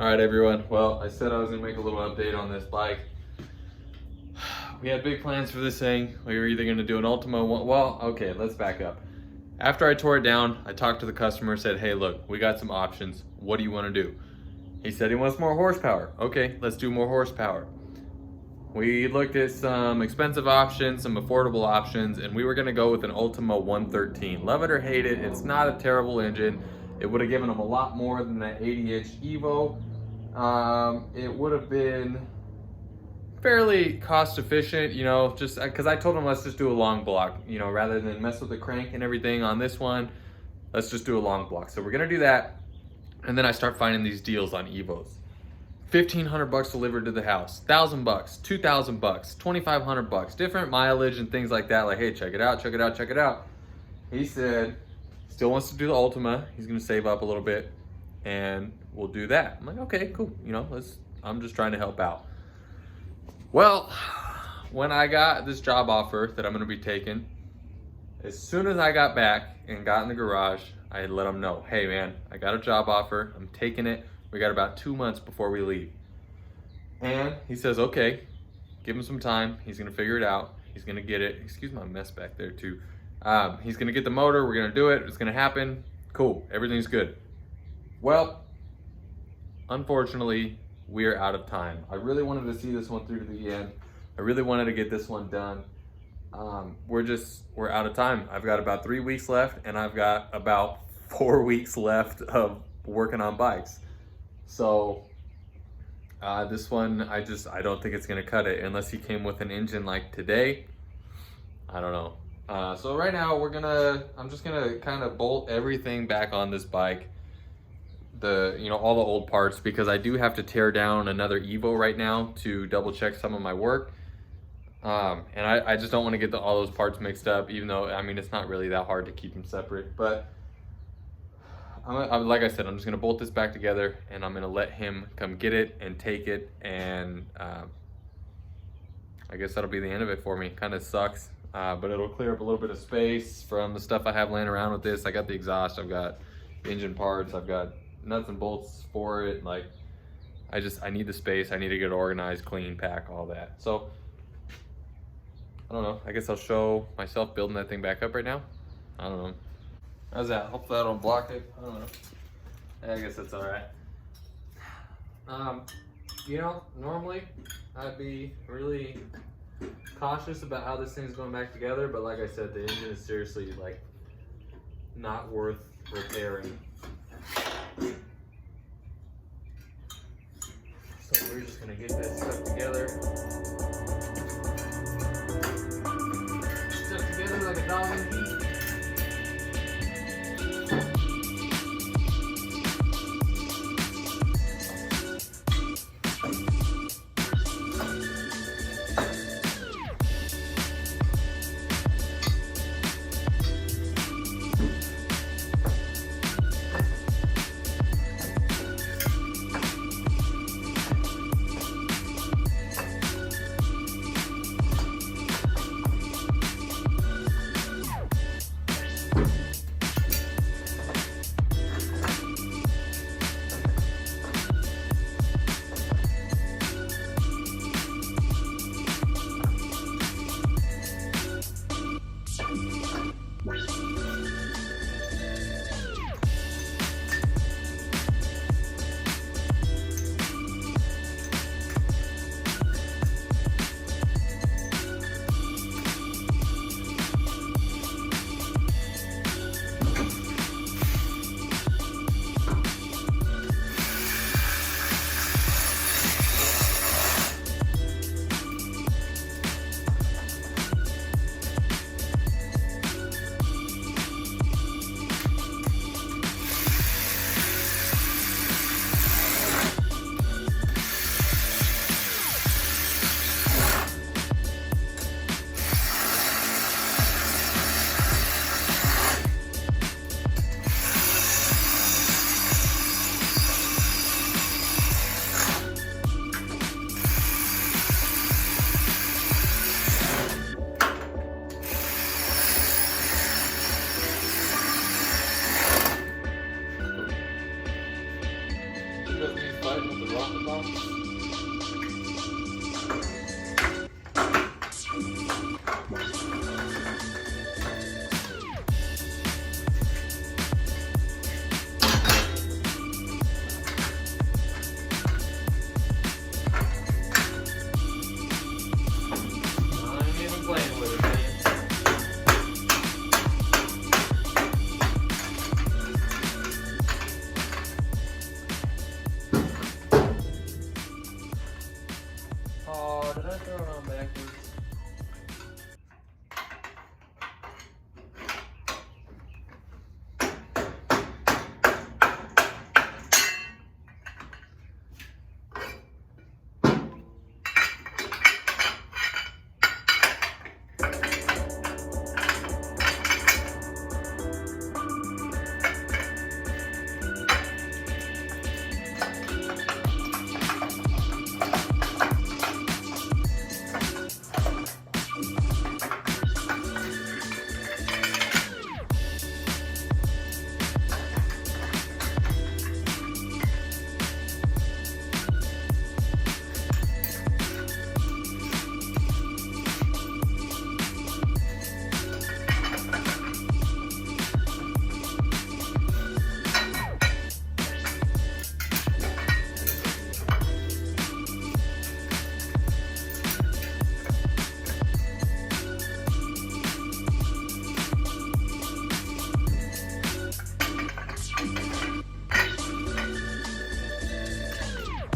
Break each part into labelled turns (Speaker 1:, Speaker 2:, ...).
Speaker 1: All right, everyone. Well, I said I was gonna make a little update on this bike. We had big plans for this thing. We were either gonna do an Ultima one. Well, okay, let's back up. After I tore it down, I talked to the customer, said, hey, look, we got some options. What do you wanna do? He said he wants more horsepower. Okay, let's do more horsepower. We looked at some expensive options, some affordable options, and we were gonna go with an Ultima 113. Love it or hate it, it's not a terrible engine. It would have given them a lot more than that 80-inch Evo. It would have been fairly cost efficient, you know, just because I told them let's just do a long block, you know, rather than mess with the crank and everything on this one, let's just do a long block. So we're gonna do that. And then I start finding these deals on Evos. $1,500 delivered to the house, $1,000, $2,000, $2,500, different mileage and things like that. Like, hey, check it out, check it out, check it out. He said, still wants to do the Ultima. He's gonna save up a little bit and we'll do that. I'm like, okay, cool. You know, I'm just trying to help out. Well, when I got this job offer that I'm gonna be taking, as soon as I got back and got in the garage, I had let him know, hey man, I got a job offer, I'm taking it. We got about 2 months before we leave. And he says, okay, give him some time. He's gonna figure it out. He's gonna get it. Excuse my mess back there too. He's gonna get the motor, we're gonna do it, it's gonna happen. Cool, everything's good. Well, unfortunately, we are out of time. I really wanted to see this one through to the end. I really wanted to get this one done. We're out of time. I've got about 3 weeks left and I've got about 4 weeks left of working on bikes. So this one, I don't think it's gonna cut it unless he came with an engine like today. I don't know. So right now I'm just gonna kind of bolt everything back on this bike. All the old parts, because I do have to tear down another Evo right now to double check some of my work. And I just don't want to get all those parts mixed up, even though, I mean, it's not really that hard to keep them separate. But like I said, I'm just gonna bolt this back together and I'm gonna let him come get it and take it. And I guess that'll be the end of it for me. Kind of sucks, but it'll clear up a little bit of space from the stuff I have laying around with this. I got the exhaust, I've got engine parts, I've got nuts and bolts for it. Like, I need the space. I need to get organized, clean, pack, all that. So I don't know, I guess I'll show myself building that thing back up right now. I don't know. How's that? Hopefully I don't block it. I don't know. I guess that's all right. Normally I'd be really cautious about how this thing's going back together, but like I said, the engine is seriously like not worth repairing. So we're just gonna get this stuff together. Stuff together like a dog in heat. just me fighting with the rocket box? I ain't even playing with it, man. Oh, did I throw it on backwards?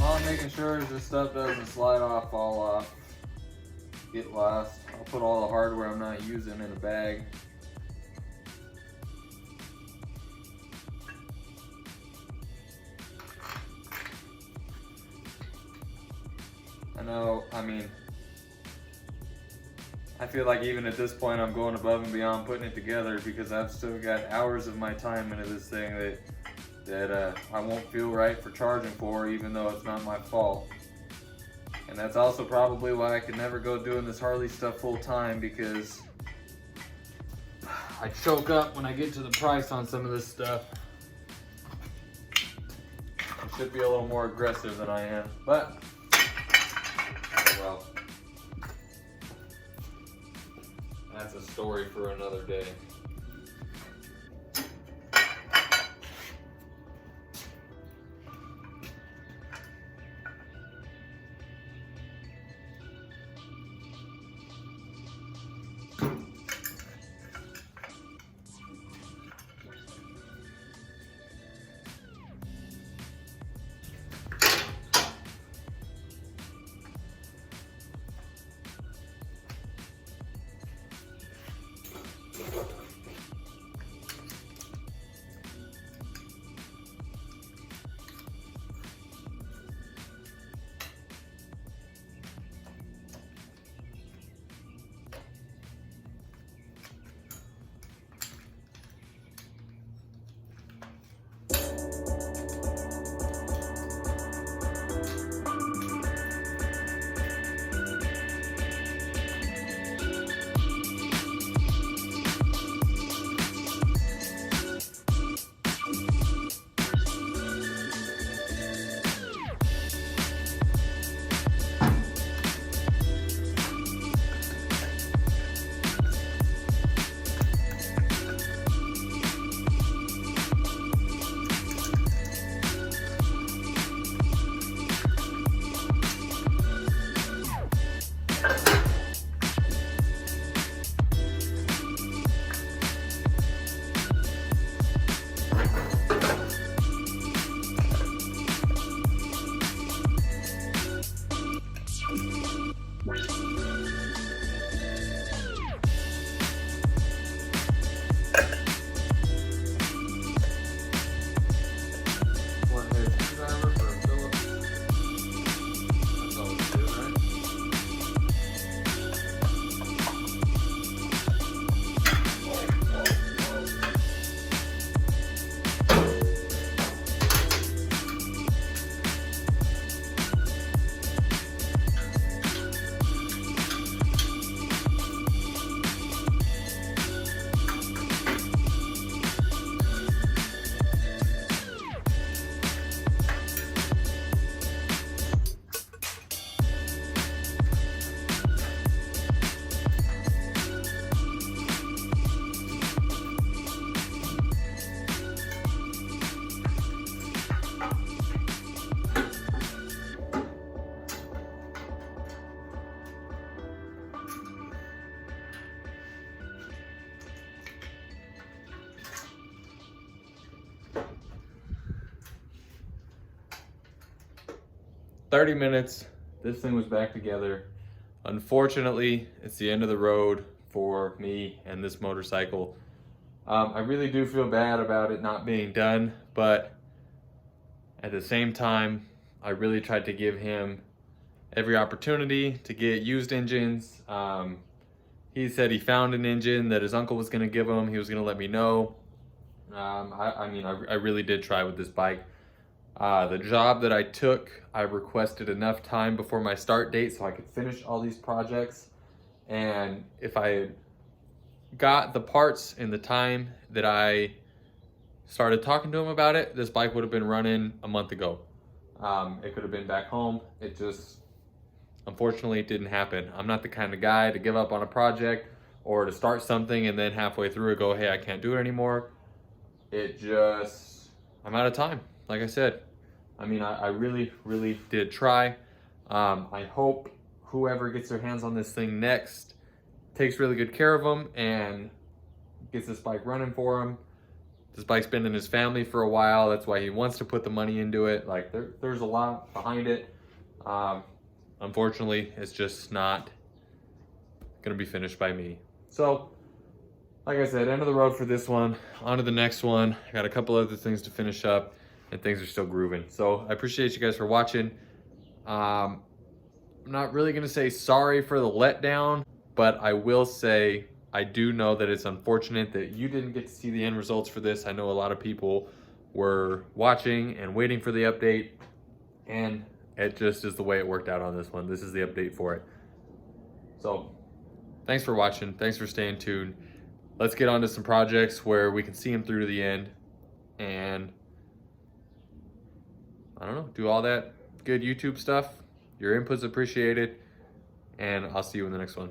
Speaker 1: All I'm making sure is this stuff doesn't slide off, fall off, get lost. I'll put all the hardware I'm not using in a bag. I know, I mean, I feel like even at this point I'm going above and beyond putting it together because I've still got hours of my time into this thing that I won't feel right for charging for, even though it's not my fault. And that's also probably why I could never go doing this Harley stuff full time, because I choke up when I get to the price on some of this stuff. I should be a little more aggressive than I am, but oh well. That's a story for another day. 30 minutes, this thing was back together. Unfortunately, it's the end of the road for me and this motorcycle. I really do feel bad about it not being done, but at the same time, I really tried to give him every opportunity to get used engines. He said he found an engine that his uncle was gonna give him. He was gonna let me know. I mean, I really did try with this bike. The job that I took, I requested enough time before my start date so I could finish all these projects. And if I got the parts in the time that I started talking to him about it, this bike would have been running a month ago. It could have been back home. It just, unfortunately, it didn't happen. I'm not the kind of guy to give up on a project or to start something and then halfway through it go, hey, I can't do it anymore. I'm out of time, like I said. I mean, I really, really did try. I hope whoever gets their hands on this thing next takes really good care of them and gets this bike running for him. This bike's been in his family for a while. That's why he wants to put the money into it. Like, there's a lot behind it. Unfortunately, it's just not gonna be finished by me. So, like I said, end of the road for this one. On to the next one. I got a couple other things to finish up and things are still grooving. So I appreciate you guys for watching. I'm not really gonna say sorry for the letdown, but I will say I do know that it's unfortunate that you didn't get to see the end results for this. I know a lot of people were watching and waiting for the update, and it just is the way it worked out on this one. This is the update for it. So thanks for watching. Thanks for staying tuned. Let's get on to some projects where we can see them through to the end and, I don't know, do all that good YouTube stuff. Your input's appreciated, and I'll see you in the next one.